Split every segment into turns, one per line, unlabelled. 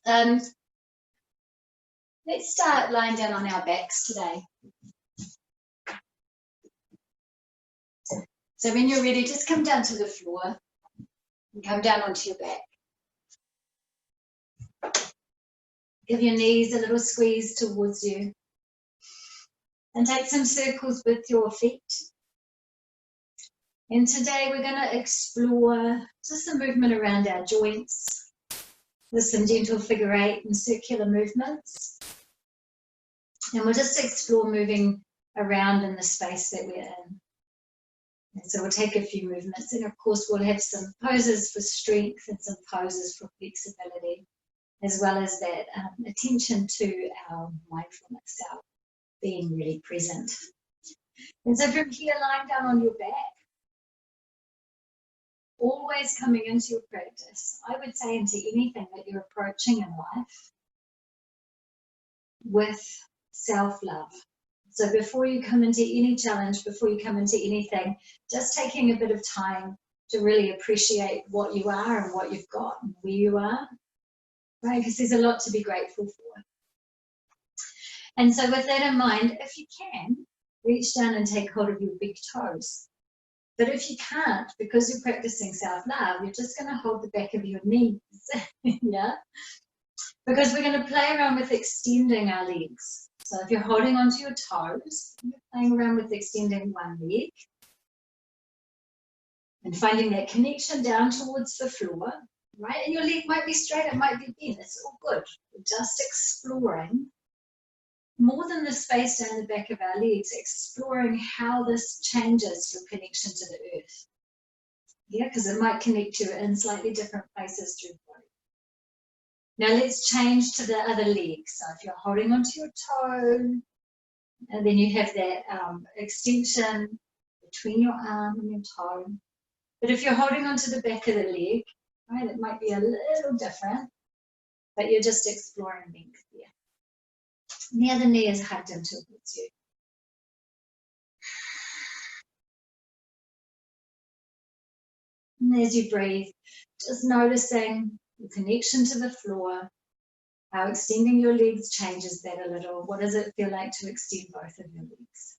Let's start lying down on our backs today. So when you're ready, just come down to the floor and come down onto your back. Give your knees a little squeeze towards you. And take some circles with your feet. And today we're going to explore just some movement around our joints with some gentle figure 8 and circular movements. And we'll just explore moving around in the space that we're in. And so we'll take a few movements, and of course we'll have some poses for strength and some poses for flexibility, as well as that attention to our mindfulness, our being really present. And so from here, lying down on your back, always coming into your practice, I would say into anything that you're approaching in life with self-love. So before you come into any challenge, before you come into anything, just taking a bit of time to really appreciate what you are and what you've got and where you are, right? Because there's a lot to be grateful for. And so with that in mind, if you can, reach down and take hold of your big toes. But if you can't, because you're practicing self-love, you're just going to hold the back of your knees, yeah? Because we're going to play around with extending our legs. So if you're holding onto your toes, you're playing around with extending one leg and finding that connection down towards the floor, right? And your leg might be straight, it might be bent, it's all good. We're just exploring, more than the space down the back of our legs, exploring how this changes your connection to the earth. Yeah, because it might connect you in slightly different places through the body. Now let's change to the other leg. So if you're holding onto your toe, and then you have that extension between your arm and your toe. But if you're holding onto the back of the leg, right, it might be a little different, but you're just exploring length there. And the other knee is hugged in towards you. And as you breathe, just noticing your connection to the floor, how extending your legs changes that a little. What does it feel like to extend both of your legs?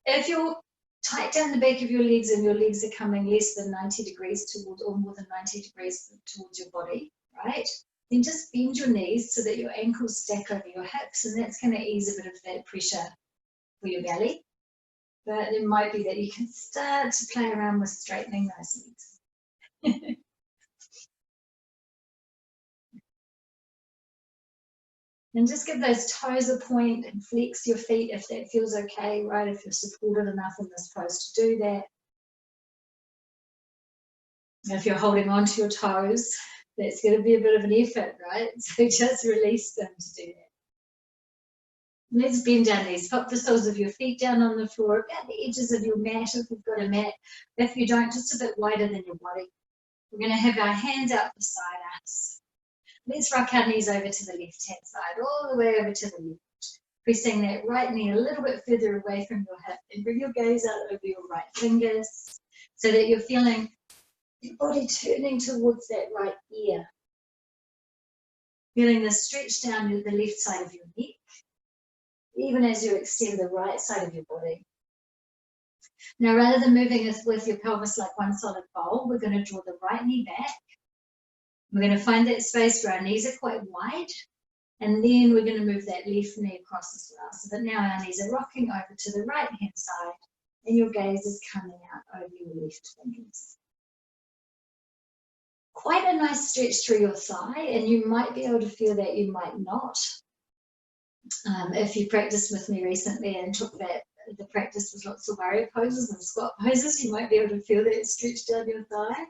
If you're tight down the back of your legs and your legs are coming less than 90 degrees towards, or more than 90 degrees towards your body, right? Then just bend your knees so that your ankles stack over your hips, and that's going to ease a bit of that pressure for your belly. But it might be that you can start to play around with straightening those legs. And just give those toes a point and flex your feet if that feels okay, right? If you're supported enough in this pose to do that. And if you're holding on to your toes, that's going to be a bit of an effort, right? So just release them to do that. Let's bend down these. Pop the soles of your feet down on the floor, about the edges of your mat if you've got a mat. If you don't, just a bit wider than your body. We're going to have our hands out beside us. Let's rock our knees over to the left-hand side, all the way over to the left. Pressing that right knee a little bit further away from your hip, and bring your gaze out over your right fingers so that you're feeling your body turning towards that right ear. Feeling the stretch down to the left side of your neck, even as you extend the right side of your body. Now, rather than moving with your pelvis like one solid bowl, we're going to draw the right knee back. We're going to find that space where our knees are quite wide, and then we're going to move that left knee across as well, so that now our knees are rocking over to the right-hand side, and your gaze is coming out over your left fingers. Quite a nice stretch through your thigh, and you might be able to feel that, you might not. If you practiced with me recently and took the practice with lots of warrior poses and squat poses, you might be able to feel that stretch down your thigh.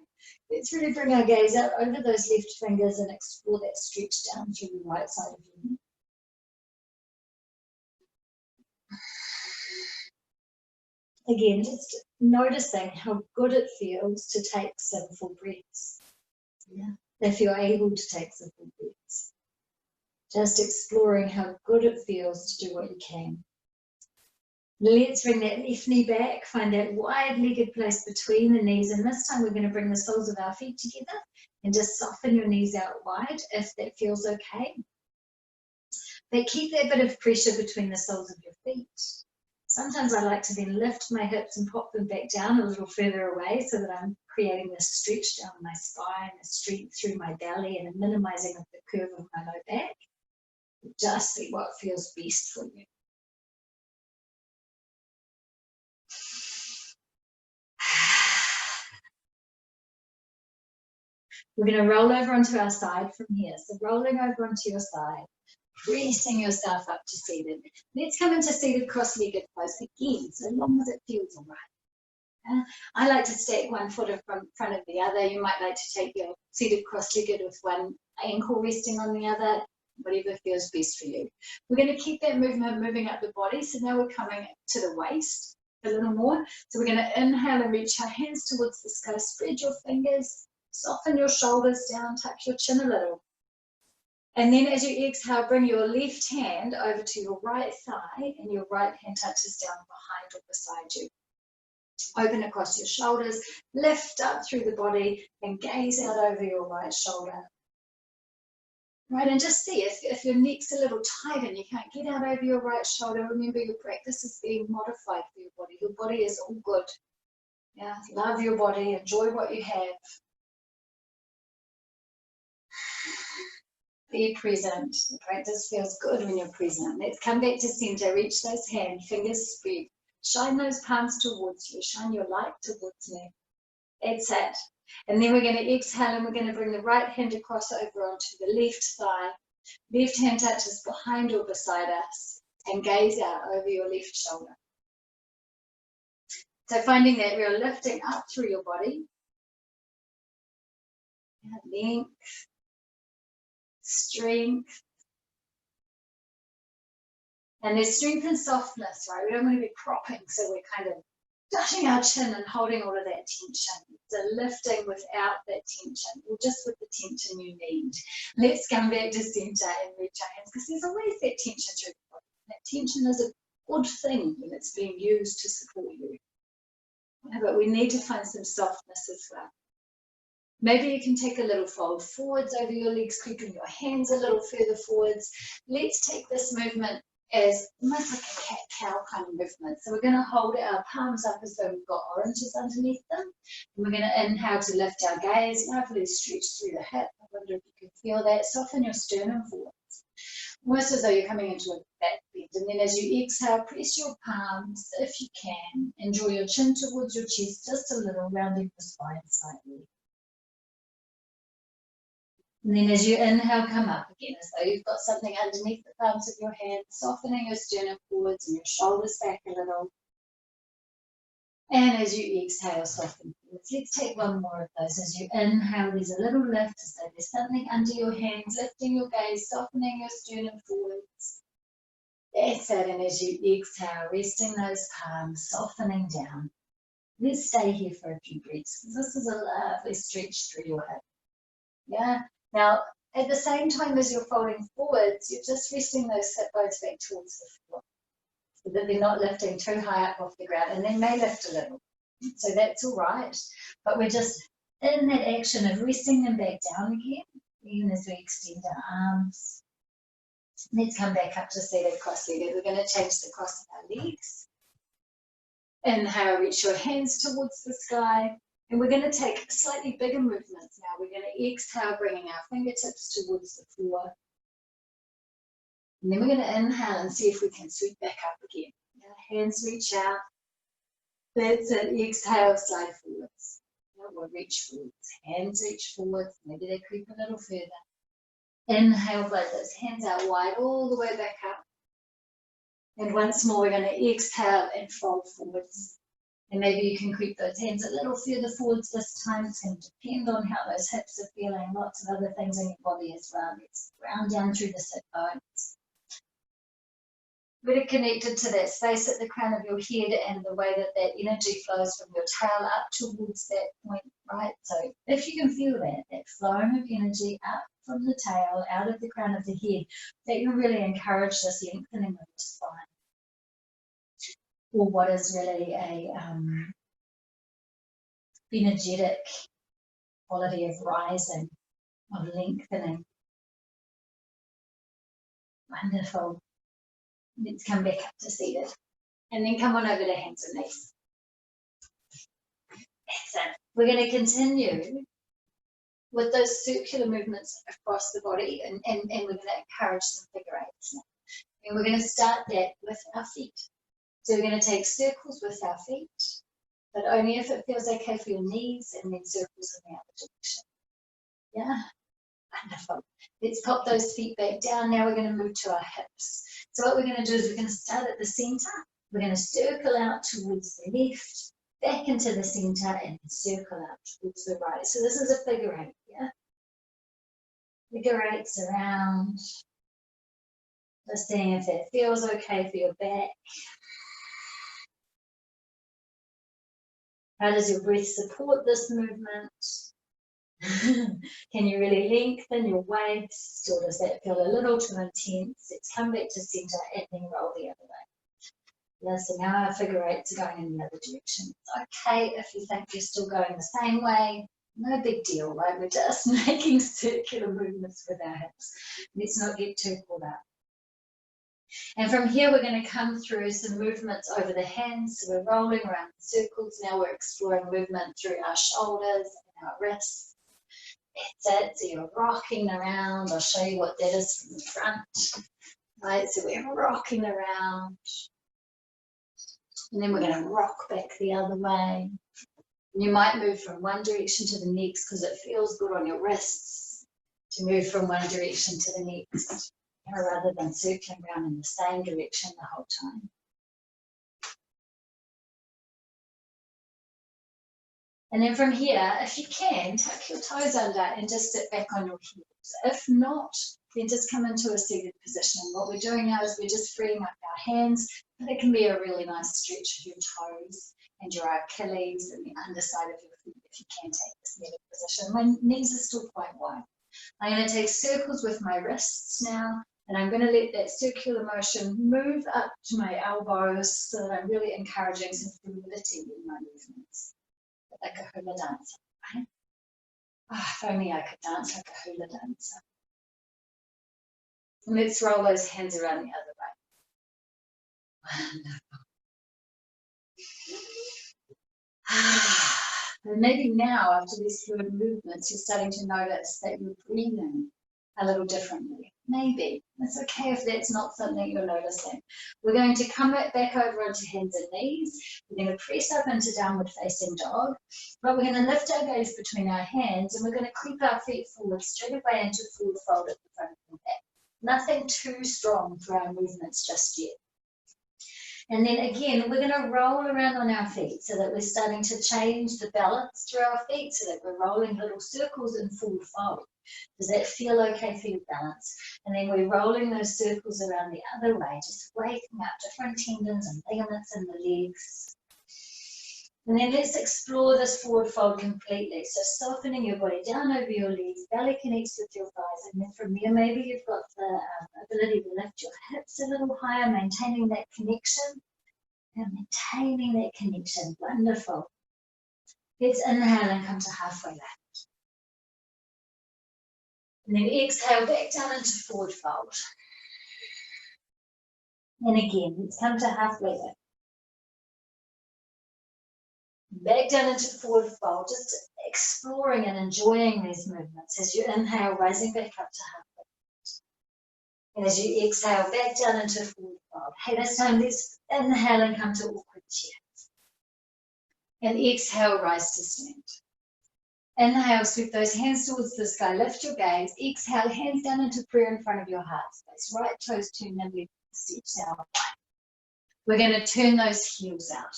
Let's really bring our gaze out over those left fingers and explore that stretch down through the right side of your neck. Again, just noticing how good it feels to take some full breaths. Yeah, if you're able to take some full breaths. Just exploring how good it feels to do what you can. Let's bring that left knee back, find that wide-legged place between the knees, and this time we're going to bring the soles of our feet together and just soften your knees out wide if that feels okay. But keep that bit of pressure between the soles of your feet. Sometimes I like to then lift my hips and pop them back down a little further away so that I'm creating this stretch down my spine, a strength through my belly, and a minimizing of the curve of my low back. Just see what feels best for you. We're going to roll over onto our side from here. So rolling over onto your side, pressing yourself up to seated. Let's come into seated cross-legged pose again, so long as it feels all right. I like to stack one foot in front of the other. You might like to take your seated cross-legged with one ankle resting on the other, whatever feels best for you. We're going to keep that movement moving up the body. So now we're coming to the waist a little more. So we're going to inhale and reach our hands towards the sky. Spread your fingers, soften your shoulders down, tuck your chin a little. And then as you exhale, bring your left hand over to your right thigh and your right hand touches down behind or beside you. Open across your shoulders, lift up through the body and gaze out over your right shoulder. Right, and just see if your neck's a little tight and you can't get out over your right shoulder, remember your practice is being modified for your body. Your body is all good. Yeah, love your body, enjoy what you have. Be present. The practice feels good when you're present. Let's come back to center. Reach those hands, fingers spread. Shine those palms towards you. Shine your light towards me. That's it. And then we're going to exhale and we're going to bring the right hand across over onto the left thigh. Left hand touches behind or beside us and gaze out over your left shoulder. So finding that real lifting up through your body. Length. Strength. And there's strength and softness, right? We don't want to be propping, so we're kind of dashing our chin and holding all of that tension. So lifting without that tension, or just with the tension you need. Let's come back to center and reach our hands, because there's always that tension through the body. That tension is a good thing when it's being used to support you. But we need to find some softness as well. Maybe you can take a little fold forwards over your legs, creeping your hands a little further forwards. Let's take this movement as almost like a cat-cow kind of movement. So we're going to hold our palms up as though we've got oranges underneath them. And we're going to inhale to lift our gaze, lovely stretch through the hip. I wonder if you can feel that. Soften your sternum forwards. Almost as though you're coming into a back bend. And then as you exhale, press your palms if you can. And draw your chin towards your chest just a little, rounding the spine slightly. And then as you inhale, come up again, as though you've got something underneath the palms of your hands, softening your sternum forwards and your shoulders back a little. And as you exhale, soften forwards. Let's take one more of those. As you inhale, there's a little lift, as though there's something under your hands, lifting your gaze, softening your sternum forwards. That's it. And as you exhale, resting those palms, softening down. Let's stay here for a few breaths, because this is a lovely stretch through your hip. Yeah. Now, at the same time as you're folding forwards, you're just resting those hip bones back towards the floor, so that they're not lifting too high up off the ground, and they may lift a little. So that's all right. But we're just in that action of resting them back down again, even as we extend our arms. Let's come back up to seated cross-legged. We're going to change the cross of our legs. Inhale, reach your hands towards the sky. And we're going to take slightly bigger movements now. We're going to exhale, bringing our fingertips towards the floor. And then we're going to inhale and see if we can sweep back up again. Now, hands reach out. That's it. Exhale, slide forwards. Now we'll reach forwards. Hands reach forwards. Maybe they creep a little further. Inhale, blow those hands out wide, all the way back up. And once more, we're going to exhale and fold forwards. And maybe you can creep those hands a little further forwards this time. It's going to depend on how those hips are feeling. Lots of other things in your body as well. Let's ground down through the sit bones. Really connected to that space at the crown of your head and the way that that energy flows from your tail up towards that point, right? So if you can feel that flowing of energy up from the tail, out of the crown of the head, that can really encourage this lengthening of the spine. or what is really a energetic quality of rising, of lengthening. Wonderful. Let's come back up to seated. And then come on over to hands and knees. Excellent. We're going to continue with those circular movements across the body, and we're going to encourage some figure eights now. And we're going to start that with our feet. So we're going to take circles with our feet, but only if it feels okay for your knees, and then circles in the other direction. Yeah, wonderful. Let's pop those feet back down. Now we're going to move to our hips. So what we're going to do is we're going to start at the center. We're going to circle out towards the left, back into the center, and circle out towards the right. So this is a figure eight, yeah? Figure eights around. Just seeing if that feels okay for your back. How does your breath support this movement? Can you really lengthen your waist, or does that feel a little too intense? Let's come back to center and then roll the other way. Yeah, so now our figure eights are going in the other direction. It's okay if you think you're still going the same way. No big deal, right? We're just making circular movements with our hips. Let's not get too caught up. And from here, we're going to come through some movements over the hands. So we're rolling around in circles. Now we're exploring movement through our shoulders and our wrists. That's it. So you're rocking around. I'll show you what that is from the front. Right, so we're rocking around. And then we're going to rock back the other way. And you might move from one direction to the next because it feels good on your wrists to move from one direction to the next, rather than circling around in the same direction the whole time. And then from here, if you can, tuck your toes under and just sit back on your heels. If not, then just come into a seated position. What we're doing now is we're just freeing up our hands, but it can be a really nice stretch of your toes and your Achilles and the underside of your feet if you can take this seated position. My knees are still quite wide. I'm going to take circles with my wrists now, and I'm going to let that circular motion move up to my elbows so that I'm really encouraging some fluidity in my movements, like a hula dancer, right? Oh, if only I could dance like a hula dancer. And let's roll those hands around the other way. Wonderful. And maybe now, after these fluid movements, you're starting to notice that you're breathing a little differently. Maybe. It's okay if that's not something you're noticing. We're going to come back over onto hands and knees. We're going to press up into downward facing dog. But we're going to lift our gaze between our hands, and we're going to creep our feet forward straight away into forward fold at the front of the back. Nothing too strong for our movements just yet. And then again, we're going to roll around on our feet so that we're starting to change the balance through our feet so that we're rolling little circles in forward fold. Does that feel okay for your balance? And then we're rolling those circles around the other way, just waking up different tendons and ligaments in the legs. And then let's explore this forward fold completely. So softening your body down over your legs, belly connects with your thighs, and then from there maybe you've got the ability to lift your hips a little higher, maintaining that connection. And maintaining that connection. Wonderful. Let's inhale and come to halfway lift. And then exhale back down into forward fold. And again, let's come to halfway lift. Back down into forward fold, just exploring and enjoying these movements as you inhale, rising back up to halfway lift. And as you exhale, back down into forward fold. Hey, this time let's inhale and come to awkward chair. And exhale, rise to stand. Inhale, sweep those hands towards the sky, lift your gaze. Exhale, hands down into prayer in front of your heart space. Right toes turn in, left steps out. We're going to turn those heels out.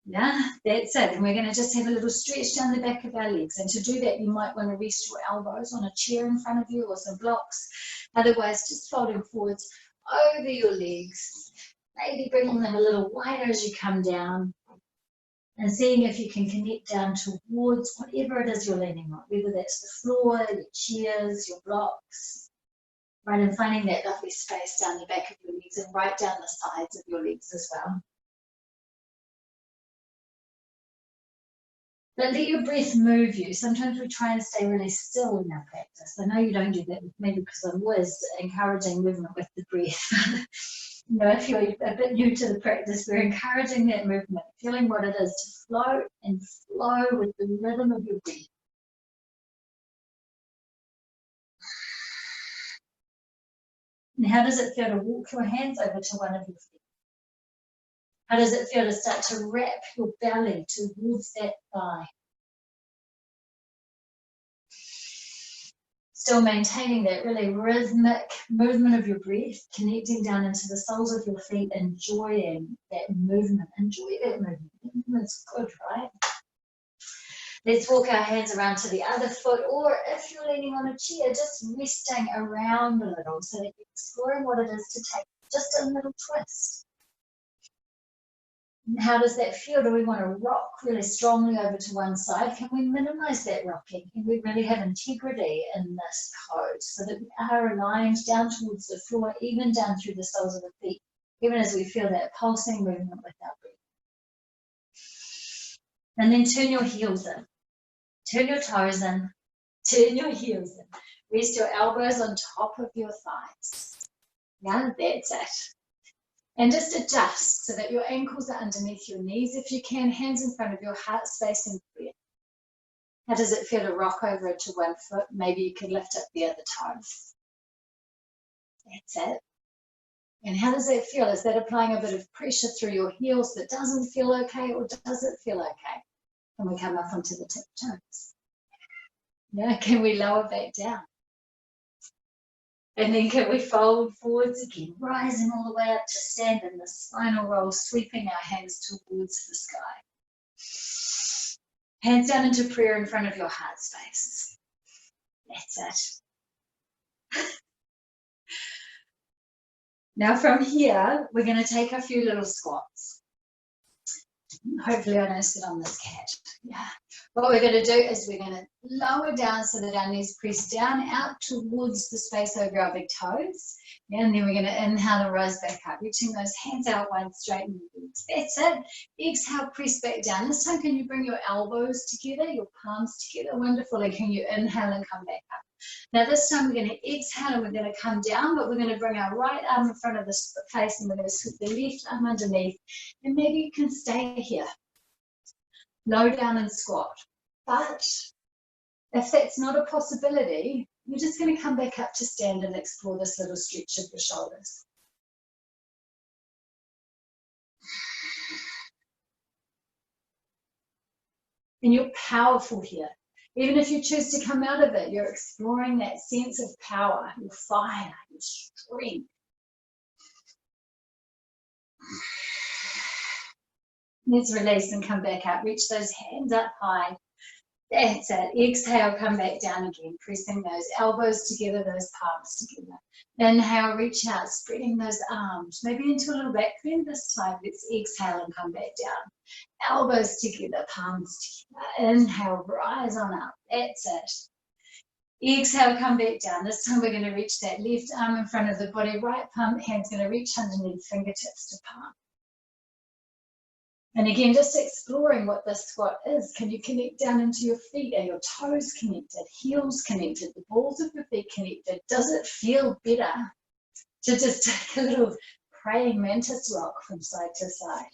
Yeah, that's it. And we're going to just have a little stretch down the back of our legs. And to do that, you might want to rest your elbows on a chair in front of you or some blocks. Otherwise, just folding forwards over your legs. Maybe bringing them a little wider as you come down. And seeing if you can connect down towards whatever it is you're leaning on, whether that's the floor, your chairs, your blocks, right, and finding that lovely space down the back of your legs and right down the sides of your legs as well. But let your breath move you. Sometimes we try and stay really still in our practice. I know you don't do that with me because I'm always encouraging movement with the breath. You know, if you're a bit new to the practice, we're encouraging that movement, feeling what it is to float and flow with the rhythm of your breath. And how does it feel to walk your hands over to one of your feet? How does it feel to start to wrap your belly towards that thigh? Still maintaining that really rhythmic movement of your breath, connecting down into the soles of your feet, enjoying that movement. Enjoy that movement. That movement's good, right? Let's walk our hands around to the other foot, or if you're leaning on a chair, just resting around a little so that you're exploring what it is to take just a little twist. How does that feel? Do we want to rock really strongly over to one side? Can we minimize that rocking? Can we really have integrity in this pose so that we are aligned down towards the floor, even down through the soles of the feet, even as we feel that pulsing movement with our breath? And then turn your heels in. Turn your toes in. Turn your heels in. Rest your elbows on top of your thighs. Yeah, that's it. And just adjust so that your ankles are underneath your knees if you can, hands in front of your heart space and breath. How does it feel to rock over to one foot? Maybe you can lift up the other toes. That's it. And how does that feel? Is that applying a bit of pressure through your heels that doesn't feel okay, or does it feel okay? Can we come up onto the tiptoes? Yeah, can we lower back down? And then can we fold forwards again, rising all the way up to stand in the spinal roll, sweeping our hands towards the sky. Hands down into prayer in front of your heart space. That's it. Now from here, we're going to take a few little squats. Hopefully I don't sit on this cat. Yeah. What we're going to do is we're going to lower down so that our knees press down out towards the space over our big toes. Yeah, and then we're going to inhale and rise back up, reaching those hands out wide, straighten the legs. That's it. Exhale, press back down. This time, can you bring your elbows together, your palms together? Wonderful. And can you inhale and come back up? Now this time we're going to exhale and we're going to come down, but we're going to bring our right arm in front of the face and we're going to sweep the left arm underneath. And maybe you can stay here. Low down and squat. But if that's not a possibility, you're just going to come back up to stand and explore this little stretch of the shoulders. And you're powerful here. Even if you choose to come out of it, you're exploring that sense of power, your fire, your strength. Let's release and come back up. Reach those hands up high. That's it. Exhale, come back down again, pressing those elbows together, those palms together. Inhale, reach out, spreading those arms, maybe into a little back bend this time. Let's exhale and come back down. Elbows together, palms together. Inhale, rise on up. That's it. Exhale, come back down. This time we're going to reach that left arm in front of the body, right hand's going to reach underneath, fingertips to palm. And again, just exploring what this squat is. Can you connect down into your feet? Are your toes connected? Heels connected? The balls of your feet connected? Does it feel better to just take a little praying mantis rock from side to side?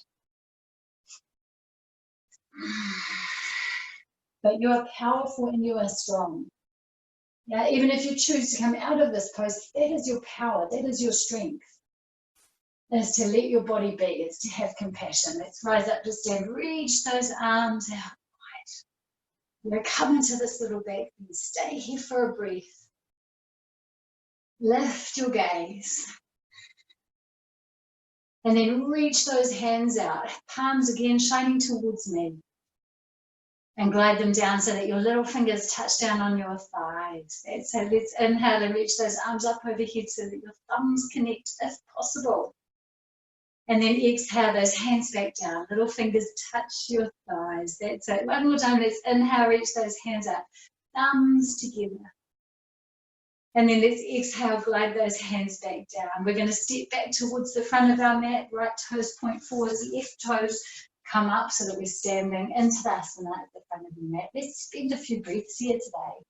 But you are powerful and you are strong. Yeah, even if you choose to come out of this pose, that is your power, that is your strength. Is to let your body be, is to have compassion. Let's rise up to stand, reach those arms out wide. We're coming to this little back and stay here for a breath. Lift your gaze. And then reach those hands out, palms again shining towards me. And glide them down so that your little fingers touch down on your thighs. So let's inhale and reach those arms up overhead so that your thumbs connect if possible. And then exhale, those hands back down. Little fingers touch your thighs. That's it. One more time. Let's inhale, reach those hands out. Thumbs together. And then let's exhale, glide those hands back down. We're going to step back towards the front of our mat. Right toes point forwards, left toes come up so that we're standing into the asana at the front of the mat. Let's spend a few breaths here today.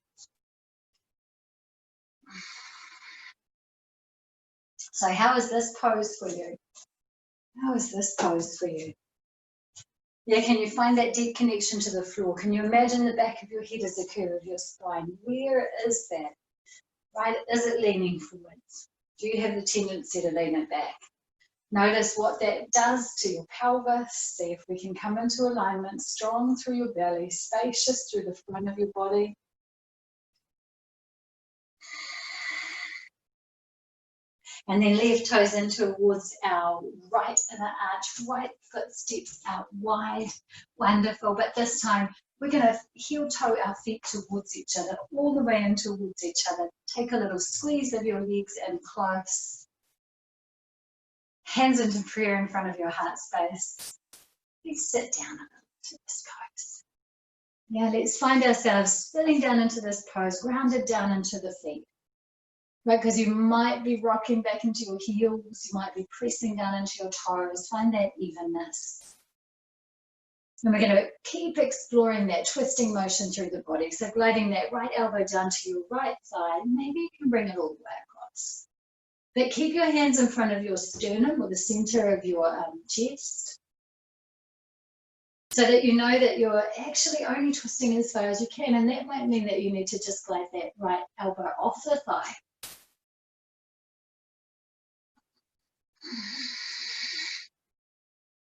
So how is this pose for you? How is this pose for you? Yeah, can you find that deep connection to the floor? Can you imagine the back of your head as the curve of your spine? Where is that? Right? Is it leaning forwards? Do you have the tendency to lean it back? Notice what that does to your pelvis. See if we can come into alignment, strong through your belly, spacious through the front of your body. And then left toes in towards our right inner arch, right foot steps out wide. Wonderful. But this time we're going to heel toe our feet towards each other, all the way in towards each other. Take a little squeeze of your legs in close. Hands into prayer in front of your heart space. Let's sit down a little to this pose. Yeah, let's find ourselves spilling down into this pose, grounded down into the feet. Right, because you might be rocking back into your heels, you might be pressing down into your toes. Find that evenness. And we're going to keep exploring that twisting motion through the body. So gliding that right elbow down to your right side. Maybe you can bring it all the way across. But keep your hands in front of your sternum or the center of your chest. So that you know that you're actually only twisting as far as you can. And that might mean that you need to just glide that right elbow off the thigh.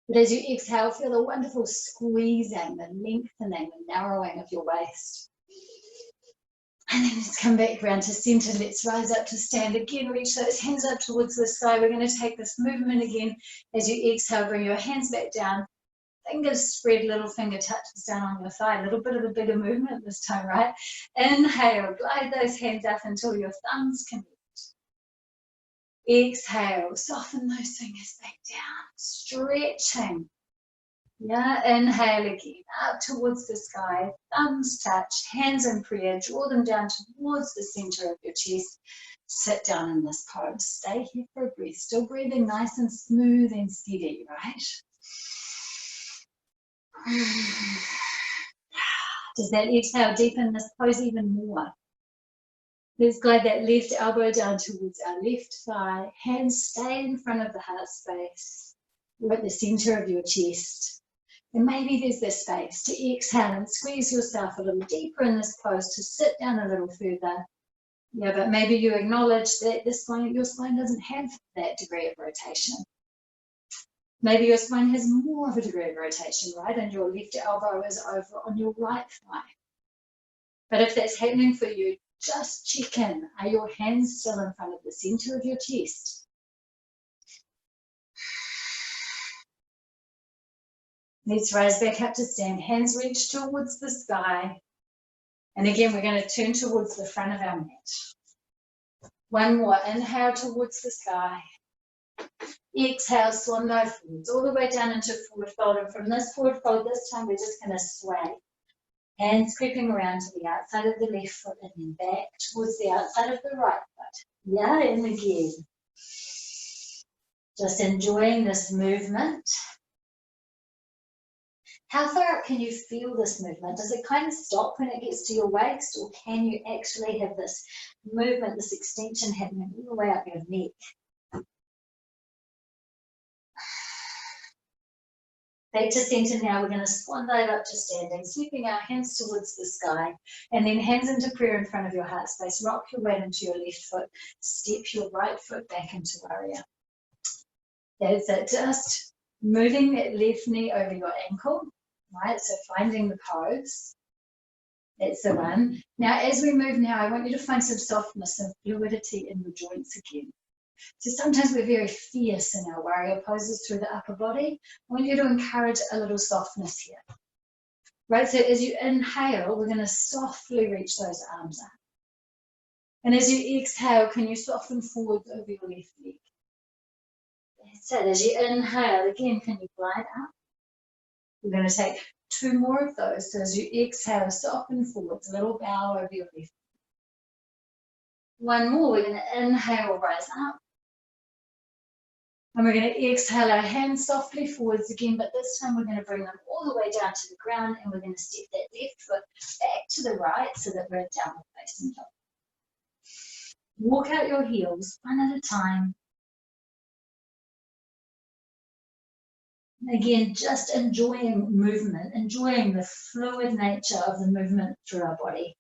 But as you exhale, feel a wonderful squeezing, the lengthening, the narrowing of your waist. And then let's come back around to center. Let's rise up to stand again. Reach those hands up towards the sky. We're going to take this movement again. As you exhale, bring your hands back down. Fingers spread, little finger touches down on your thigh. A little bit of a bigger movement this time, right? Inhale, glide those hands up until your thumbs connect. Exhale, soften those fingers back down, stretching. Yeah, inhale again, up towards the sky, thumbs touch, hands in prayer, draw them down towards the center of your chest. Sit down in this pose, stay here for a breath, still breathing nice and smooth and steady, right? Does that exhale deepen this pose even more? Let's glide that left elbow down towards our left thigh. Hands stay in front of the heart space. We're at the center of your chest. And maybe there's this space to exhale and squeeze yourself a little deeper in this pose, to sit down a little further. Yeah, but maybe you acknowledge that your spine doesn't have that degree of rotation. Maybe your spine has more of a degree of rotation, right? And your left elbow is over on your right thigh. But if that's happening for you, just check in. Are your hands still in front of the center of your chest? Let's rise back up to stand. Hands reach towards the sky. And again, we're going to turn towards the front of our mat. One more. Inhale towards the sky. Exhale, swan dive forwards, all the way down into forward fold. And from this forward fold, this time we're just going to sway. Hands creeping around to the outside of the left foot and then back towards the outside of the right foot. Yeah, and again. Just enjoying this movement. How far up can you feel this movement? Does it kind of stop when it gets to your waist, or can you actually have this movement, this extension happening all the way up your neck? Back to center now. We're going to swan dive up to standing, sweeping our hands towards the sky, and then hands into prayer in front of your heart space. Rock your weight into your left foot. Step your right foot back into warrior. That's it. Just moving that left knee over your ankle, right? So finding the pose. That's the one. Now, as we move now, I want you to find some softness and fluidity in your joints again. So sometimes we're very fierce in our warrior poses through the upper body. I want you to encourage a little softness here. Right, so as you inhale, we're going to softly reach those arms up. And as you exhale, can you soften forward over your left leg? That's it. As you inhale, again, can you glide up? We're going to take 2 more of those. So as you exhale, soften forwards, a little bow over your left leg. 1 more, we're going to inhale, rise up. And we're going to exhale our hands softly forwards again, but this time we're going to bring them all the way down to the ground, and we're going to step that left foot back to the right so that we're at downward facing dog. Walk out your heels one at a time. Again, just enjoying movement, enjoying the fluid nature of the movement through our body.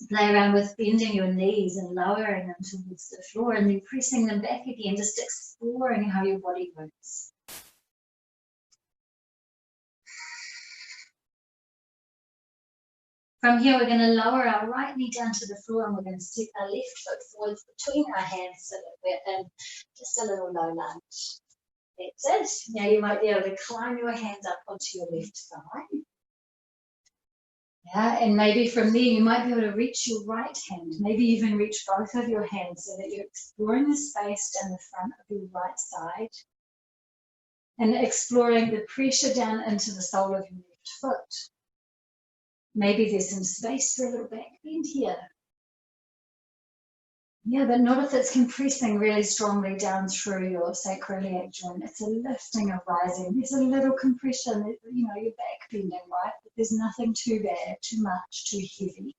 Play around with bending your knees and lowering them towards the floor and then pressing them back again, just exploring how your body moves. From here, we're going to lower our right knee down to the floor, and we're going to step our left foot forward between our hands so that we're in just a little low lunge. That's it. Now you might be able to climb your hands up onto your left thigh. Yeah, and maybe from there you might be able to reach your right hand, maybe even reach both of your hands so that you're exploring the space down the front of your right side and exploring the pressure down into the sole of your left foot. Maybe there's some space for a little back bend here. Yeah, but not if it's compressing really strongly down through your sacroiliac joint. It's a lifting of rising. There's a little compression, you know, you're back bending, right? But there's nothing too bad, too much, too heavy.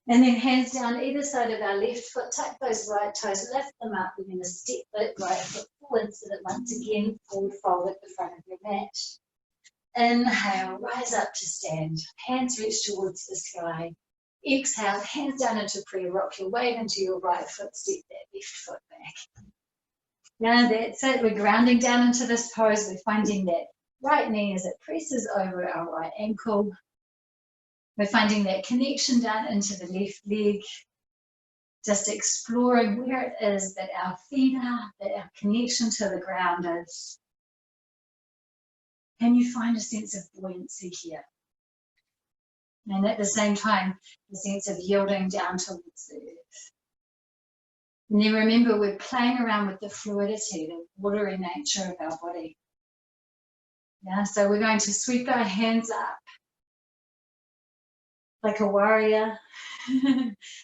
And then hands down either side of our left foot, tuck those right toes, lift them up. We're going to step that right foot forward so that once again, forward fold at the front of your mat. Inhale, rise up to stand. Hands reach towards the sky. Exhale, hands down into prayer, rock your weight into your right foot, step that left foot back. Now that's it, we're grounding down into this pose, we're finding that right knee as it presses over our right ankle. We're finding that connection down into the left leg, just exploring where it is that our feet are, that our connection to the ground is. Can you find a sense of buoyancy here? And at the same time, the sense of yielding down towards the earth. And then remember, we're playing around with the fluidity, the watery nature of our body. Yeah, so we're going to sweep our hands up like a warrior.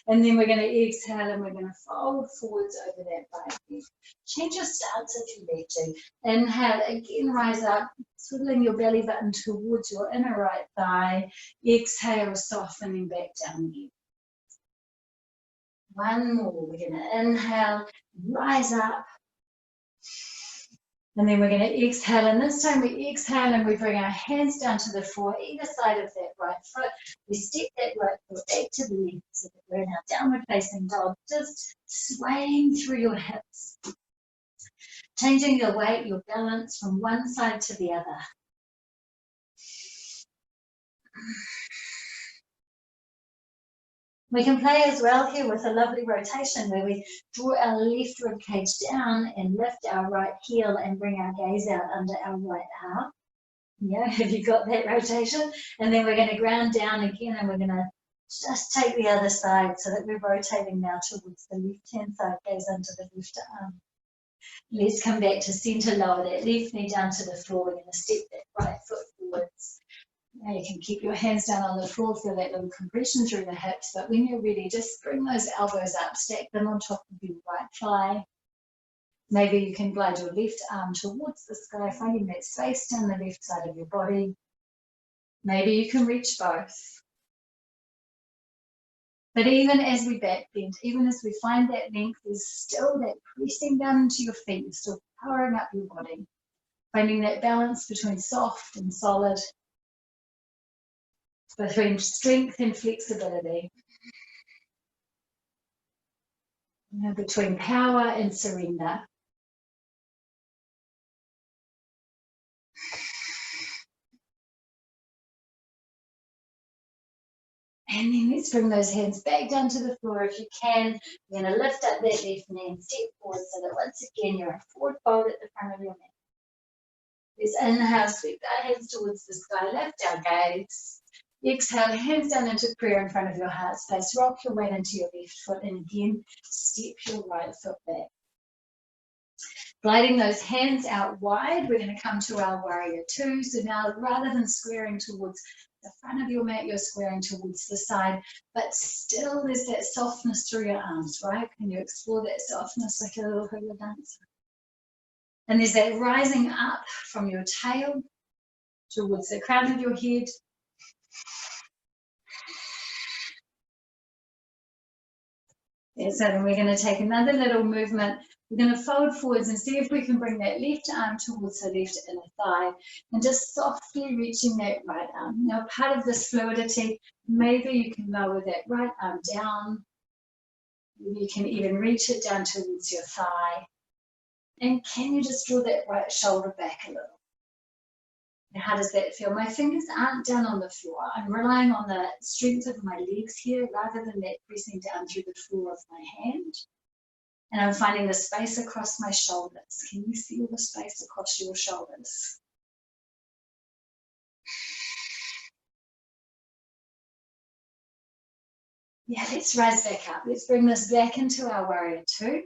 And then we're going to exhale and we're going to fold forwards over that right leg. Change your stance if you need to. Inhale, again, rise up, swiveling your belly button towards your inner right thigh. Exhale, softening back down again. One more. We're going to inhale, rise up. And then we're going to exhale, and this time we exhale and we bring our hands down to the floor, either side of that right foot. We step that right foot back to the left so that we're in our downward facing dog, just swaying through your hips. Changing your weight, your balance from one side to the other. We can play as well here with a lovely rotation where we draw our left rib cage down and lift our right heel and bring our gaze out under our right arm. Yeah, have you got that rotation? And then we're going to ground down again and we're going to just take the other side so that we're rotating now towards the left-hand side, gaze under the left arm. Let's come back to center, lower that left knee down to the floor. We're going to step that right foot forwards. Now you can keep your hands down on the floor, feel that little compression through the hips, but when you're ready, just bring those elbows up, stack them on top of your right thigh. Maybe you can glide your left arm towards the sky, finding that space down the left side of your body. Maybe you can reach both. But even as we back bend, even as we find that length, there's still that pressing down into your feet, you're still powering up your body, finding that balance between soft and solid, between strength and flexibility, between power and surrender. And then let's bring those hands back down to the floor if you can. You're going to lift up that left knee and step forward so that once again you're in forward fold at the front of your mat. Let's inhale, sweep our hands towards the sky, lift our gaze. Exhale, hands down into prayer in front of your heart space. Rock your weight into your left foot and again, step your right foot back. Gliding those hands out wide, we're going to come to our warrior two. So now rather than squaring towards the front of your mat, you're squaring towards the side, but still there's that softness through your arms, right? Can you explore that softness like a little hula dancer? And there's that rising up from your tail towards the crown of your head. So then we're going to take another little movement. We're going to fold forwards and see if we can bring that left arm towards the left inner thigh and just softly reaching that right arm. Now, part of this fluidity, maybe you can lower that right arm down. You can even reach it down towards your thigh. And can you just draw that right shoulder back a little? Now, how does that feel? My fingers aren't down on the floor. I'm relying on the strength of my legs here rather than that pressing down through the floor of my hand. And I'm finding the space across my shoulders. Can you feel the space across your shoulders? Yeah, let's rise back up. Let's bring this back into our warrior two.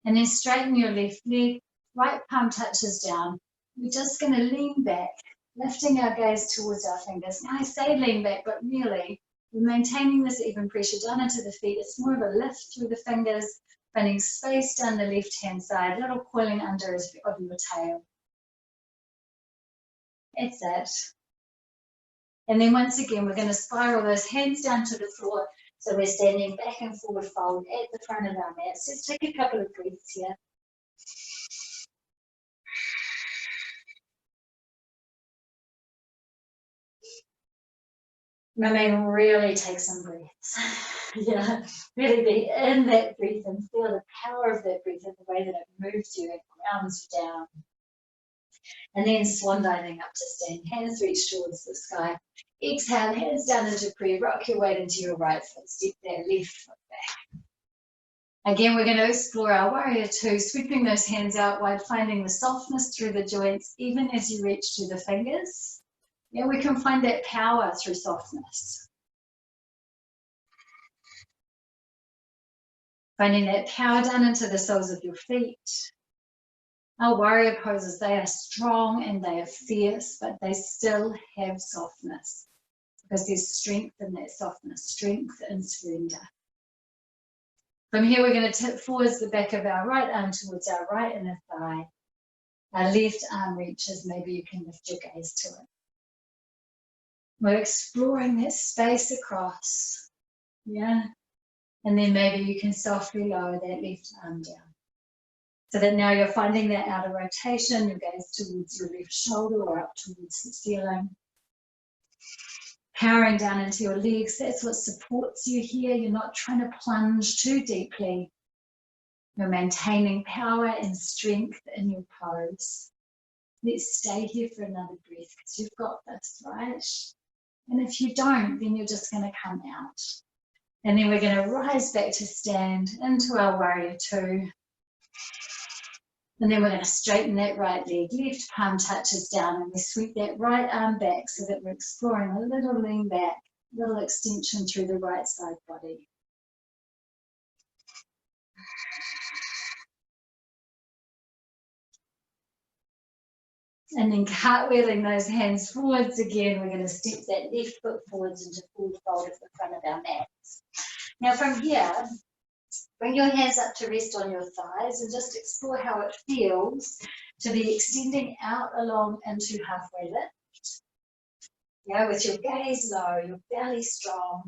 And then straighten your left leg, right palm touches down. We're just going to lean back, lifting our gaze towards our fingers. Now I say lean back, but really we're maintaining this even pressure down into the feet. It's more of a lift through the fingers, finding space down the left-hand side, little coiling under of your tail. That's it. And then once again, we're going to spiral those hands down to the floor. So we're standing back and forward fold at the front of our mat. So let's take a couple of breaths here. Remember, really take some breaths. Yeah, really be in that breath and feel the power of that breath and the way that it moves you, it grounds you down. And then swan diving up to stand, hands reach towards the sky. Exhale, hands down into prayer, rock your weight into your right foot, step that left foot back. Again, we're going to explore our warrior two, sweeping those hands out wide, finding the softness through the joints, even as you reach through the fingers. Yeah, we can find that power through softness. Finding that power down into the soles of your feet. Our warrior poses, they are strong and they are fierce, but they still have softness because there's strength in that softness, strength and surrender. From here, we're going to tip forwards the back of our right arm towards our right inner thigh. Our left arm reaches, maybe you can lift your gaze to it. We're exploring that space across, yeah? And then maybe you can softly lower that left arm down. So that now you're finding that outer rotation, your gaze towards your left shoulder or up towards the ceiling. Powering down into your legs, that's what supports you here. You're not trying to plunge too deeply. You're maintaining power and strength in your pose. Let's stay here for another breath because you've got this, right? And if you don't, then you're just going to come out. And then we're going to rise back to stand into our warrior two. And then we're going to straighten that right leg, left palm touches down, and we sweep that right arm back so that we're exploring a little lean back, little extension through the right side body. And then cartwheeling those hands forwards again, we're going to step that left foot forwards into full fold at the front of our mats. Now from here, bring your hands up to rest on your thighs and just explore how it feels to be extending out along into halfway lift. Yeah, with your gaze low, your belly strong.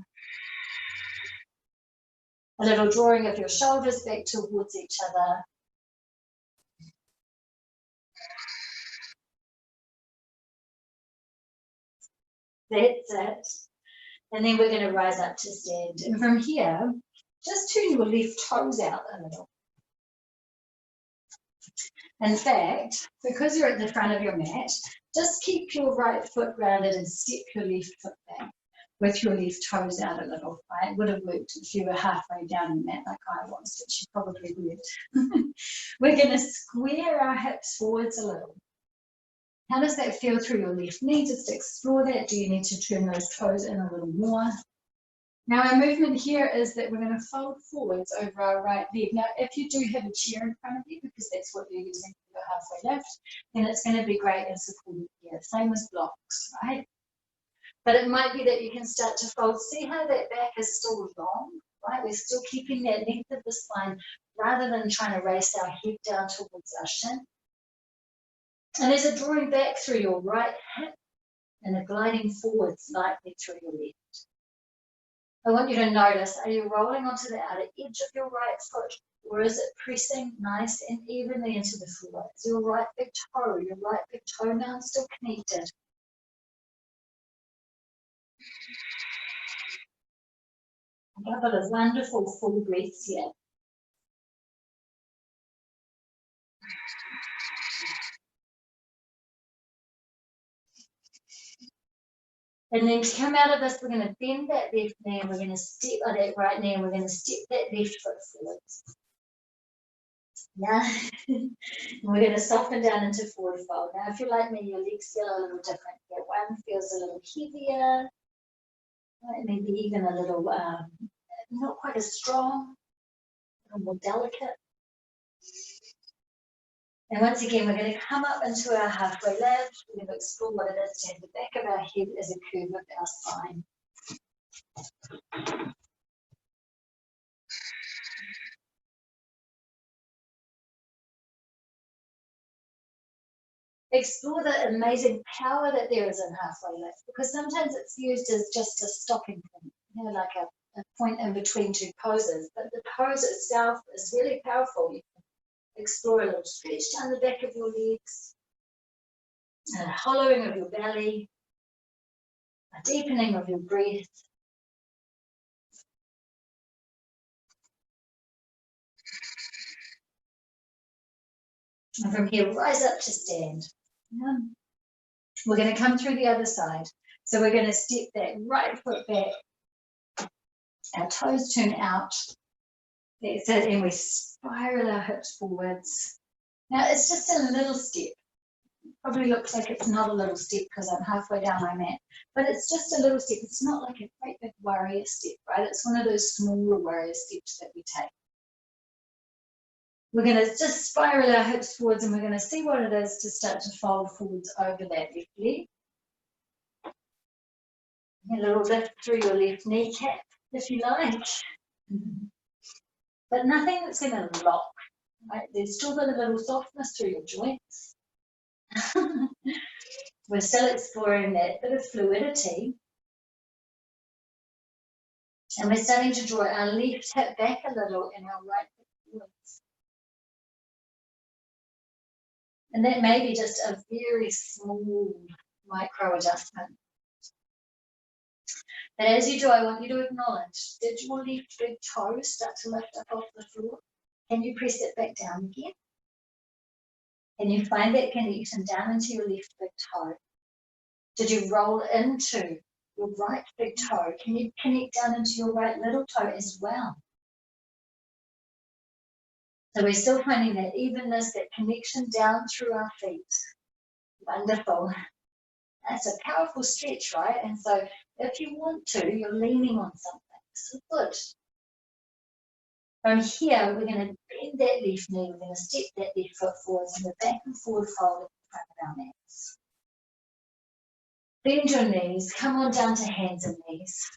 A little drawing of your shoulders back towards each other. That's it. And then we're going to rise up to stand. And from here, just turn your left toes out a little. In fact, because you're at the front of your mat, just keep your right foot grounded and step your left foot back with your left toes out a little. Right? It would have worked if you were halfway down the mat like I was, but you probably would. We're going to square our hips forwards a little. How does that feel through your left knee? Just explore that. Do you need to turn those toes in a little more? Now our movement here is that we're going to fold forwards over our right leg. Now if you do have a chair in front of you, because that's what you're using for your halfway lift, then it's going to be great and supported here. Same as blocks, right? But it might be that you can start to fold. See how that back is still long, right? We're still keeping that length of the spine rather than trying to race our head down towards our shin. And there's a drawing back through your right hip and a gliding forwards lightly through your left. I want you to notice, are you rolling onto the outer edge of your right foot, or is it pressing nice and evenly into the floor? Is your right big toenail still connected? A couple of wonderful full breaths here. And then to come out of this, we're going to bend that left knee and we're going to step on that right knee and we're going to step that left foot forwards. Yeah. We're going to soften down into forward fold. Now, if you're like me, your legs feel a little different. That one feels a little heavier, right? Maybe even a little, not quite as strong, a little more delicate. And once again, we're going to come up into our halfway lift. We're going to explore what it is to have the back of our head as a curve of our spine. Explore the amazing power that there is in halfway lift, because sometimes it's used as just a stopping point, you know, like a point in between two poses. But the pose itself is really powerful. You can explore a little stretch down the back of your legs, a hollowing of your belly, a deepening of your breath. And from here, rise up to stand. Yeah. We're going to come through the other side. So we're going to step that right foot back. Our toes turn out. That's it. And we spiral our hips forwards. Now, it's just a little step. Probably looks like it's not a little step because I'm halfway down my mat. But it's just a little step. It's not like a great big warrior step, right? It's one of those smaller warrior steps that we take. We're going to just spiral our hips forwards and we're going to see what it is to start to fold forwards over that left leg. A little lift through your left kneecap, if you like. But nothing that's going to lock, right? There's still got a little softness through your joints. We're still exploring that bit of fluidity. And we're starting to draw our left hip back a little and our right hip forwards. And that may be just a very small micro adjustment. But as you do, I want you to acknowledge, did your left big toe start to lift up off the floor? Can you press it back down again? Can you find that connection down into your left big toe? Did you roll into your right big toe? Can you connect down into your right little toe as well? So we're still finding that evenness, that connection down through our feet. Wonderful. That's a powerful stretch, right? And so if you want to, you're leaning on something. So good. From here, we're going to bend that left knee. We're going to step that left foot forwards and the back and forward fold at the front of our mats. Bend your knees. Come on down to hands and knees.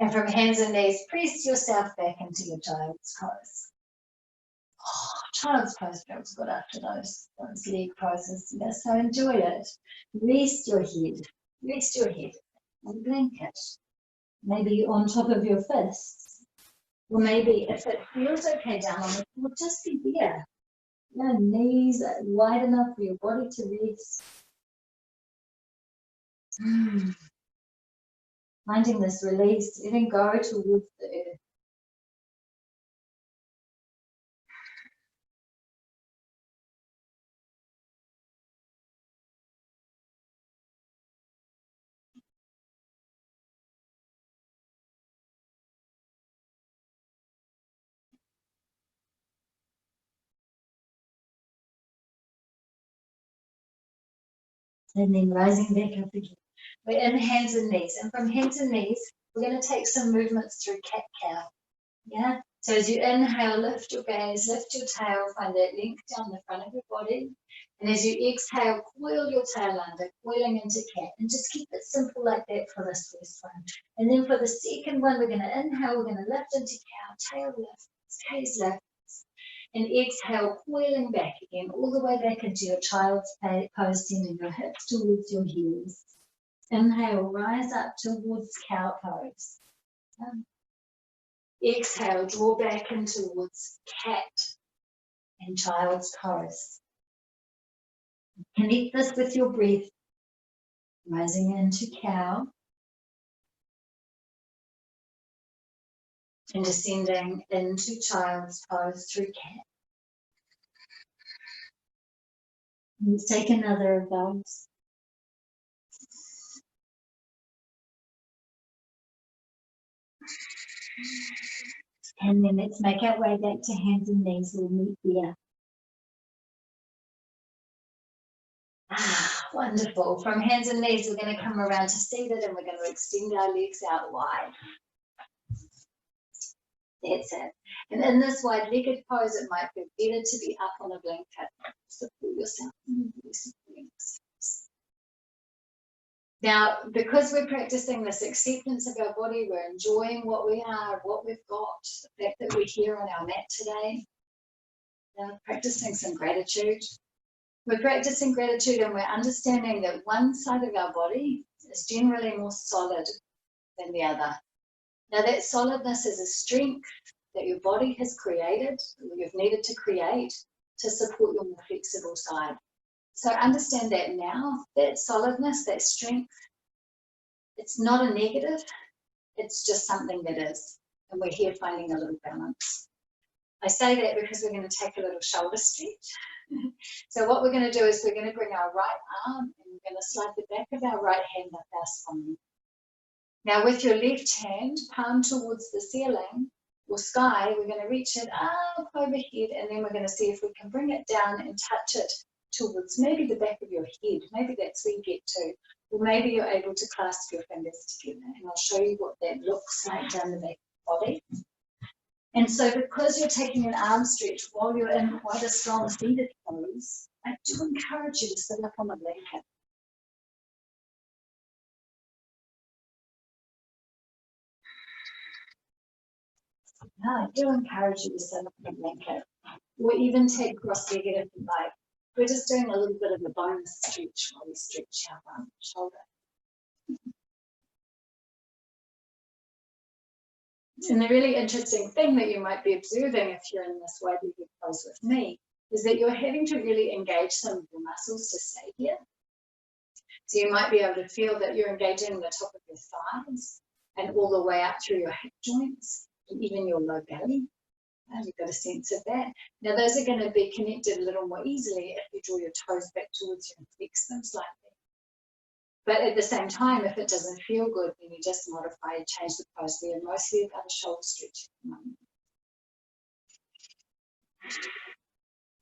And from hands and knees, press yourself back into your child's pose. Oh, child's pose feels good after those leg poses. Yeah, so enjoy it. Rest your head. Rest your head on a blanket. Maybe on top of your fists. Or maybe if it feels okay down on the floor, just be there. Your knees are wide enough for your body to rest. Finding this release, letting go towards the earth. And then rising back up again. We're in hands and knees. And from hands and knees, we're going to take some movements through cat-cow. Yeah? So as you inhale, lift your gaze, lift your tail, find that length down the front of your body. And as you exhale, coil your tail under, coiling into cat. And just keep it simple like that for this first one. And then for the second one, we're going to inhale, we're going to lift into cow, tail lifts, gaze lifts. And exhale, coiling back again, all the way back into your child's pose, sending your hips towards your heels. Inhale, rise up towards cow pose. Exhale, draw back in towards cat and child's pose. Connect this with your breath, rising into cow and descending into child's pose through cat. Let's take another of those. And then let's make our way back to hands and knees. We'll meet there. Wonderful. From hands and knees, we're going to come around to seated and we're going to extend our legs out wide. That's it. And in this wide-legged pose, it might be better to be up on a blanket. Support yourself. Now, because we're practicing this acceptance of our body, we're enjoying what we are, what we've got, the fact that we're here on our mat today. Now, practicing some gratitude. We're practicing gratitude and we're understanding that one side of our body is generally more solid than the other. Now, that solidness is a strength that your body has created, or you've needed to create to support your more flexible side. So understand that now, that solidness, that strength, it's not a negative, it's just something that is. And we're here finding a little balance. I say that because we're going to take a little shoulder stretch. So what we're going to do is we're going to bring our right arm and we're going to slide the back of our right hand up our spine. Now with your left hand, palm towards the ceiling or sky, we're going to reach it up overhead and then we're going to see if we can bring it down and touch it towards maybe the back of your head. Maybe that's where you get to. Or maybe you're able to clasp your fingers together. And I'll show you what that looks like down the back of the body. And so because you're taking an arm stretch while you're in quite a strong seated pose, I do encourage you to sit up on a blanket. I do encourage you to sit up on a blanket. Or even take cross-legged if you like. We're just doing a little bit of a bonus stretch while we stretch our shoulder. And the really interesting thing that you might be observing if you're in this wide-legged pose with me is that you're having to really engage some of your muscles to stay here. So you might be able to feel that you're engaging the top of your thighs and all the way up through your hip joints and even your low belly. You've got a sense of that. Now those are going to be connected a little more easily if you draw your toes back towards you and flex them slightly. But at the same time, if it doesn't feel good, then you just modify and change the pose. We are mostly about a shoulder stretch at the moment.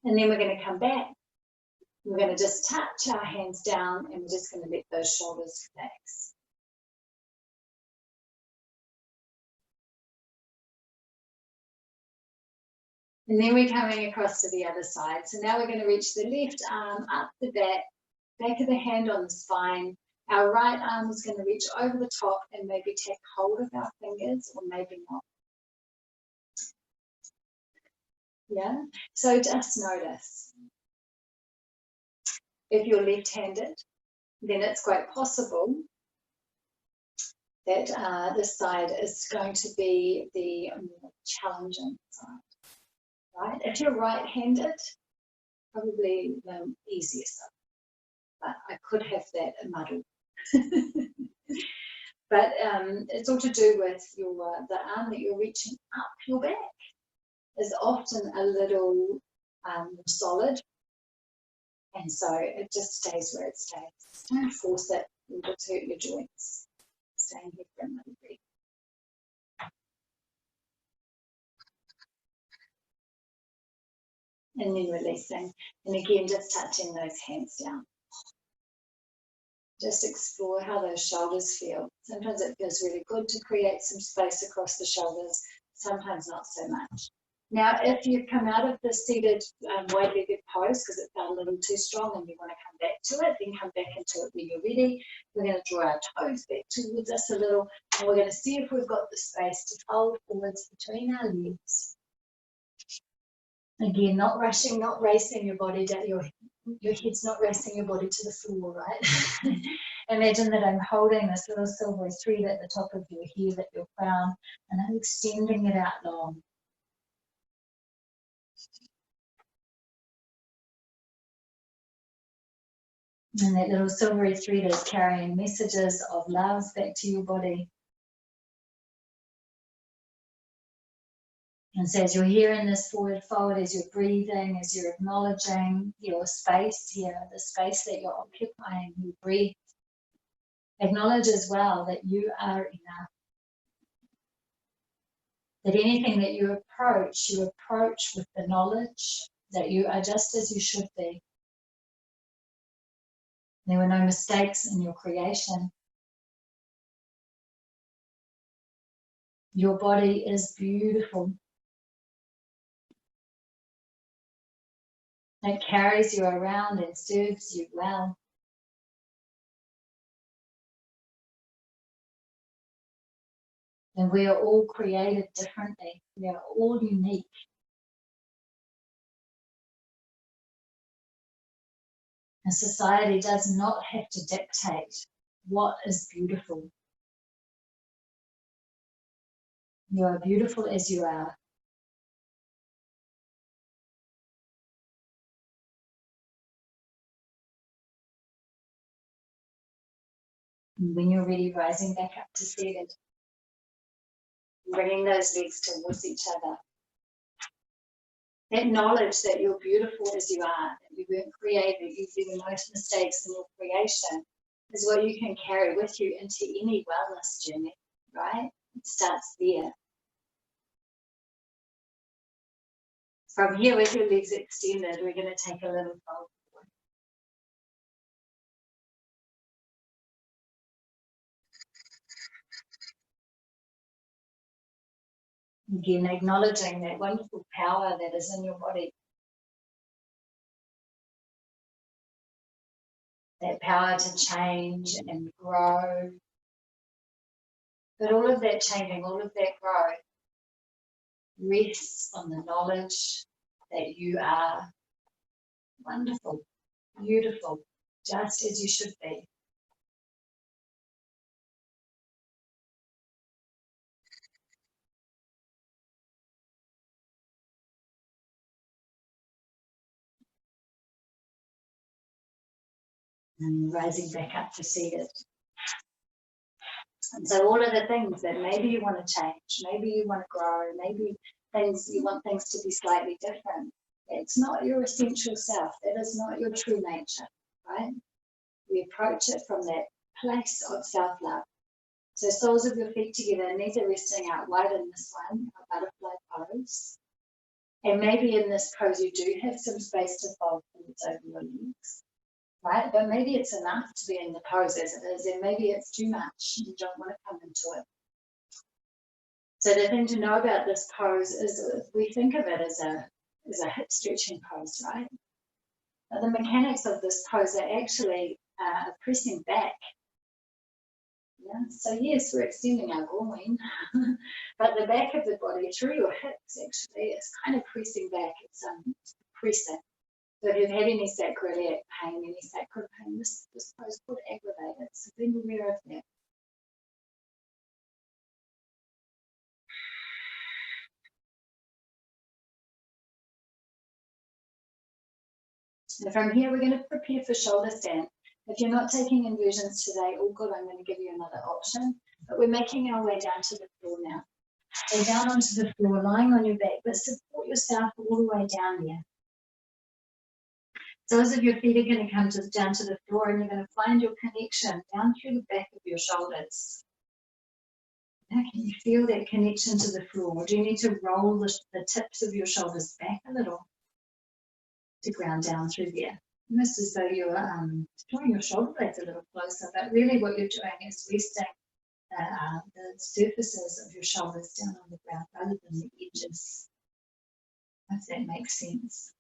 And then we're going to come back. We're going to just touch our hands down and we're just going to let those shoulders relax. And then we're coming across to the other side. So now we're going to reach the left arm up the back of the hand on the spine. Our right arm is going to reach over the top and maybe take hold of our fingers or maybe not. Yeah, so just notice. If you're left-handed, then it's quite possible that this side is going to be the more challenging side, right? If you're right-handed, probably the easiest side, but I could have that muddled. But it's all to do with the arm that you're reaching up your back is often a little more solid, and so it just stays where it stays. Don't force it, it'll hurt your joints. Staying here for a little bit. And then releasing, and again just touching those hands down. Just explore how those shoulders feel. Sometimes it feels really good to create some space across the shoulders. sometimes not so much. Now, if you come out of the seated wide-legged pose because it felt a little too strong and you want to come back to it, then come back into it when you're ready. We're going to draw our toes back towards us a little, and we're going to see if we've got the space to fold forwards between our legs. Again, not rushing, not racing your body down, your head's not racing your body to the floor, right? Imagine that I'm holding this little silver thread at the top of your head, at your crown, and I'm extending it out long. And that little silvery thread is carrying messages of love back to your body. And so as you're here in this forward fold, as you're breathing, as you're acknowledging your space here, the space that you're occupying, you breathe. Acknowledge as well that you are enough. That anything that you approach with the knowledge that you are just as you should be. There were no mistakes in your creation. Your body is beautiful. It carries you around and serves you well. And we are all created differently. We are all unique. And society does not have to dictate what is beautiful. You are beautiful as you are. And when you're ready, rising back up to seated. Bringing those legs towards each other. That knowledge that you're beautiful as you are, that you weren't created, you did no mistakes in your creation, is what you can carry with you into any wellness journey, right? It starts there. From here, with your legs extended, we're going to take a little fold forward. Again, acknowledging that wonderful power that is in your body. That power to change and grow. But all of that changing, all of that growth rests on the knowledge that you are wonderful, beautiful, just as you should be. And rising back up to seated. And so all of the things that maybe you want to change, maybe you want to grow, maybe things you want things to be slightly different. It's not your essential self. That is not your true nature, right? We approach it from that place of self-love. So soles of your feet together, knees are resting out wide in this one, a butterfly pose. And maybe in this pose you do have some space to fold forwards over your legs. Right? But maybe it's enough to be in the pose as it is, and maybe it's too much. You don't want to come into it. So the thing to know about this pose is we think of it as a hip stretching pose, right? But the mechanics of this pose are actually pressing back. Yeah? So yes, we're extending our groin, but the back of the body through your hips actually is kind of pressing back. It's pressing. So if you've had any sacroiliac pain, any sacral pain, this pose could aggravate it. So be aware of that. So from here, we're going to prepare for shoulder stand. If you're not taking inversions today, all good, I'm going to give you another option. But we're making our way down to the floor now. So down onto the floor, lying on your back, but support yourself all the way down there. So as if your feet are going to come down to the floor, and you're going to find your connection down through the back of your shoulders. Now, can you feel that connection to the floor? Do you need to roll the tips of your shoulders back a little to ground down through there? Almost as though you're drawing your shoulder blades a little closer, but really what you're doing is resting the surfaces of your shoulders down on the ground rather than the edges, if that makes sense.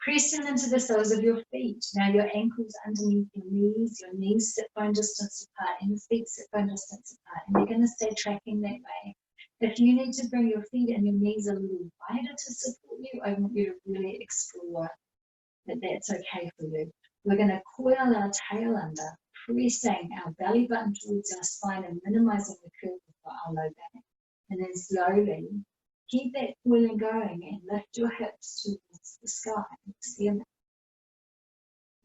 Press down into the soles of your feet. Now your ankles underneath your knees sit bone distance apart, and your feet sit bone distance apart. And you're going to stay tracking that way. If you need to bring your feet and your knees a little wider to support you, I want you to really explore that that's okay for you. We're going to coil our tail under, pressing our belly button towards our spine and minimizing the curve of our low back. And then slowly keep that coiling going and lift your hips towards the sky. Extend.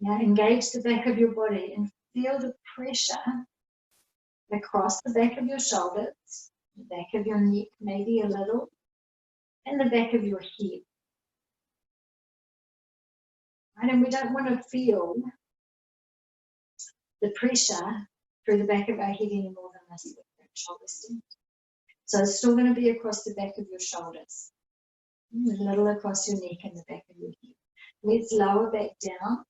Now engage the back of your body and feel the pressure across the back of your shoulders, the back of your neck maybe a little, and the back of your head. Right, and we don't want to feel the pressure through the back of our head any more than this with the shoulder stand. So it's still going to be across the back of your shoulders, a little across your neck and the back of your head. Let's lower back down.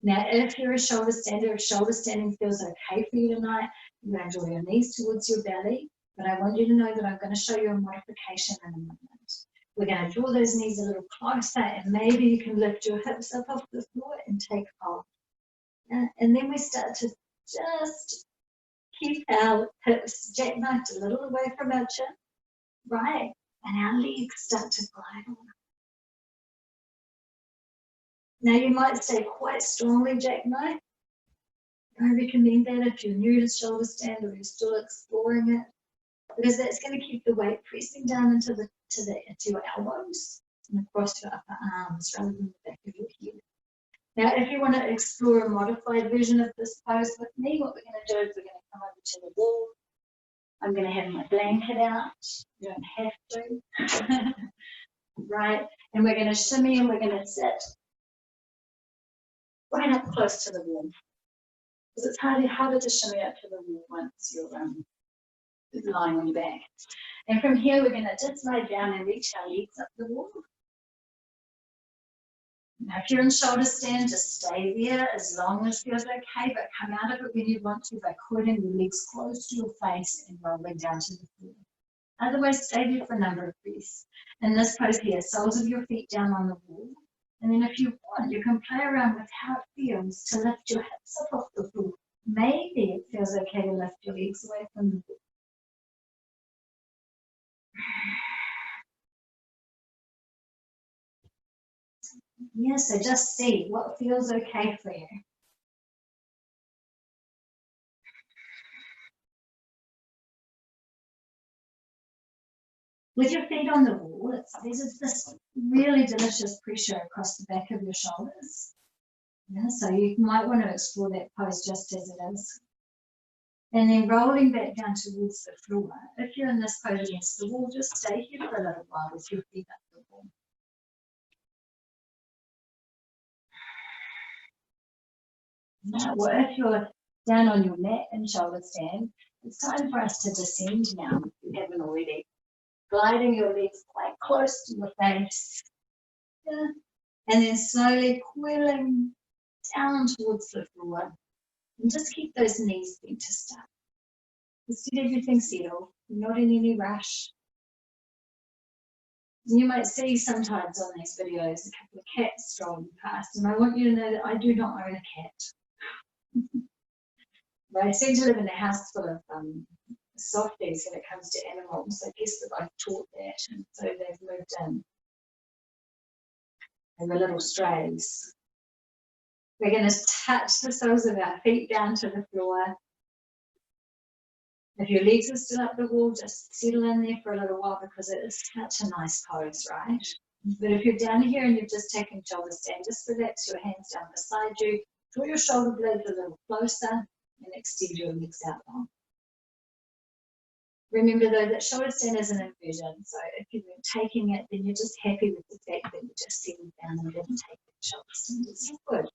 Now, if you're a shoulder stander, if shoulder standing feels okay for you tonight, you're going to draw your knees towards your belly, but I want you to know that I'm going to show you a modification in a moment. We're going to draw those knees a little closer, and maybe you can lift your hips up off the floor and take hold. And then we start to just keep our hips jackknifed a little away from our chin, right? And our legs start to glide on. Now you might stay quite strongly jackknifed. I recommend that if you're new to shoulder stand or you're still exploring it, because that's going to keep the weight pressing down into your elbows and across your upper arms rather than the back of your head. Now, if you want to explore a modified version of this pose with me, what we're going to do is we're going to come over to the wall. I'm going to have my blanket out. You don't have to. Right? And we're going to shimmy and we're going to sit right up close to the wall. Because it's harder to shimmy up to the wall once you're lying on your back. And from here, we're going to just lie down and reach our legs up the wall. Now, if you're in shoulder stand, just stay there as long as feels okay, but come out of it when you want to by coiling your legs close to your face and rolling down to the floor. Otherwise, stay there for a number of breaths. In this pose here, soles of your feet down on the wall. And then if you want, you can play around with how it feels to lift your hips up off the floor. Maybe it feels okay to lift your legs away from the floor. Yeah, so just see what feels okay for you. With your feet on the wall, there's this really delicious pressure across the back of your shoulders. Yeah, so you might want to explore that pose just as it is. And then rolling back down towards the floor. If you're in this pose against the wall, just stay here for a little while with your feet up the wall. Now, if you're down on your mat and shoulder stand, it's time for us to descend now, if you haven't already. Gliding your legs quite close to your face. Yeah. And then slowly coiling down towards the floor. And just keep those knees bent to start. Just let everything settle, not in any rush. You might see sometimes on these videos a couple of cats strolling past, and I want you to know that I do not own a cat. But I seem to live in a house full of softies when it comes to animals. I guess that I've taught that, and so they've moved in. And the little strays. We're going to touch the soles of our feet down to the floor. If your legs are still up the wall, just settle in there for a little while because it is such a nice pose, right? But if you're down here and you've just taken shoulder stand, just relax your hands down beside you, draw your shoulder blades a little closer and extend your legs out long. Remember though that shoulder stand is an inversion, so if you weren't taking it, then you're just happy with the fact that you just settled down and didn't take the shoulder stand. It's good.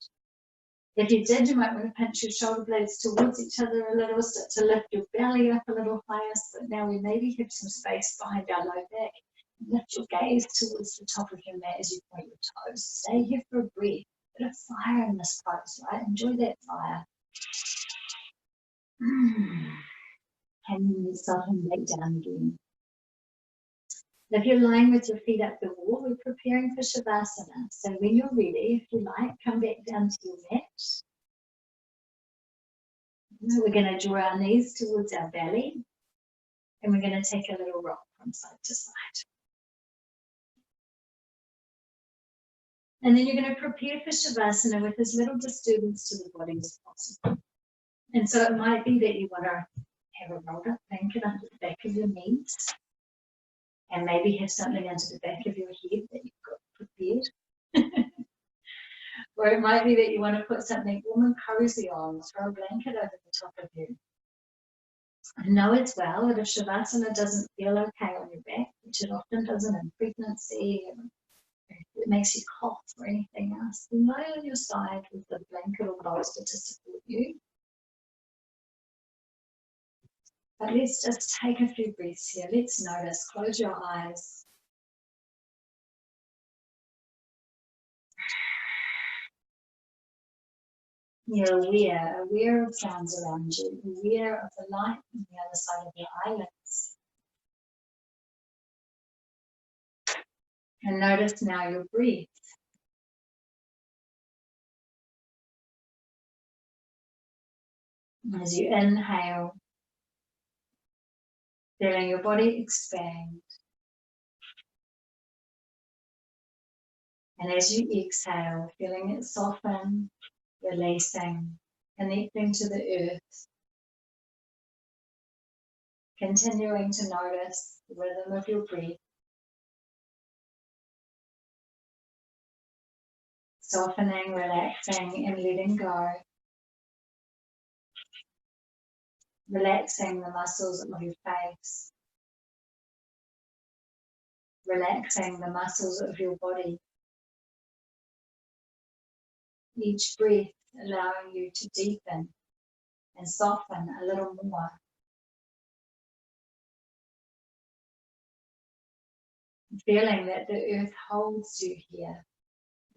If you did, you might want to pinch your shoulder blades towards each other a little, start to lift your belly up a little higher, so that now we maybe have some space behind our low back. Lift your gaze towards the top of your mat as you point your toes. Stay here for a breath. Bit of fire in this pose, right? Enjoy that fire. And then soften back down again. If you're lying with your feet up the wall, we're preparing for Shavasana. So when you're ready, if you like, come back down to your mat. We're going to draw our knees towards our belly, and we're going to take a little rock from side to side. And then you're going to prepare for Shavasana with as little disturbance to the body as possible. And so it might be that you want to have a rolled up blanket under the back of your knees, and maybe have something under the back of your head that you've got prepared. Or it might be that you want to put something warm and cozy on, throw a blanket over the top of you. I know it's well that if Shavasana doesn't feel okay on your back, which it often doesn't in pregnancy, it makes you cough or anything else, then lie on your side with the blanket or bolster to support you. But let's just take a few breaths here. Let's notice. Close your eyes. You're aware of sounds around you, aware of the light on the other side of your eyelids. And notice now your breath. As you inhale, feeling your body expand. And as you exhale, feeling it soften, releasing, connecting to the earth. Continuing to notice the rhythm of your breath. Softening, relaxing, and letting go. Relaxing the muscles of your face. Relaxing the muscles of your body. Each breath allowing you to deepen and soften a little more. Feeling that the earth holds you here.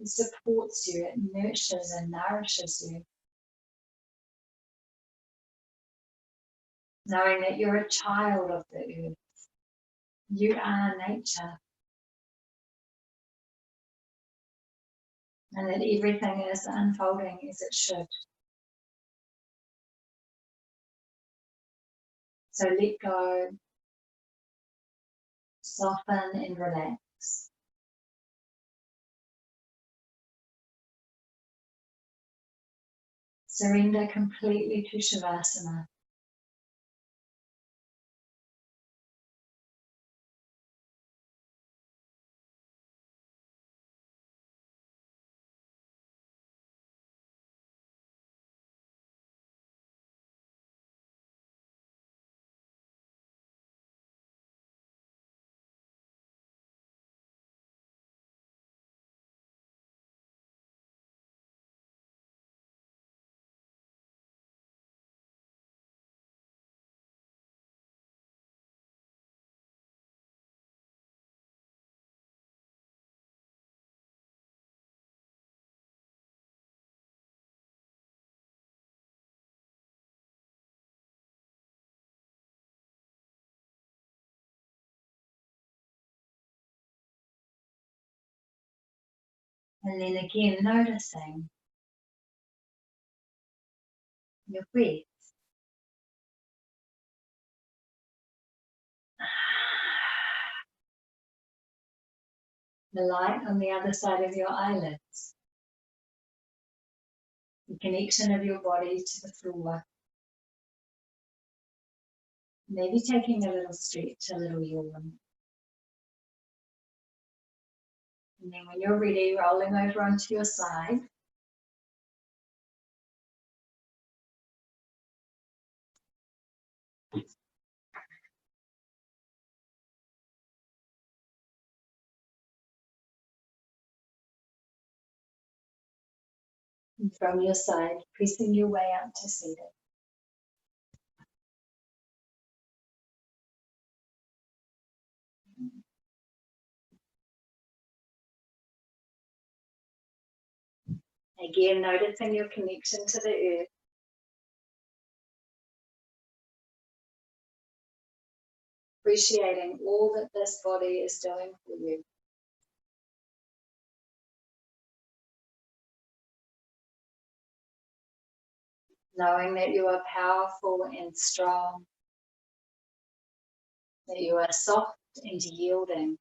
It supports you, it nurtures and nourishes you. Knowing that you're a child of the earth. You are nature. And that everything is unfolding as it should. So let go, soften and relax. Surrender completely to Shavasana. And then again, noticing your breath. The light on the other side of your eyelids. The connection of your body to the floor. Maybe taking a little stretch, a little yawn. And then when you're ready, rolling over onto your side. And from your side, pressing your way up to seated. Again, noticing your connection to the earth. appreciating all that this body is doing for you. Knowing that you are powerful and strong, that you are soft and yielding.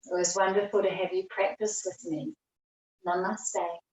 It was wonderful to have you practice with me. Namaste.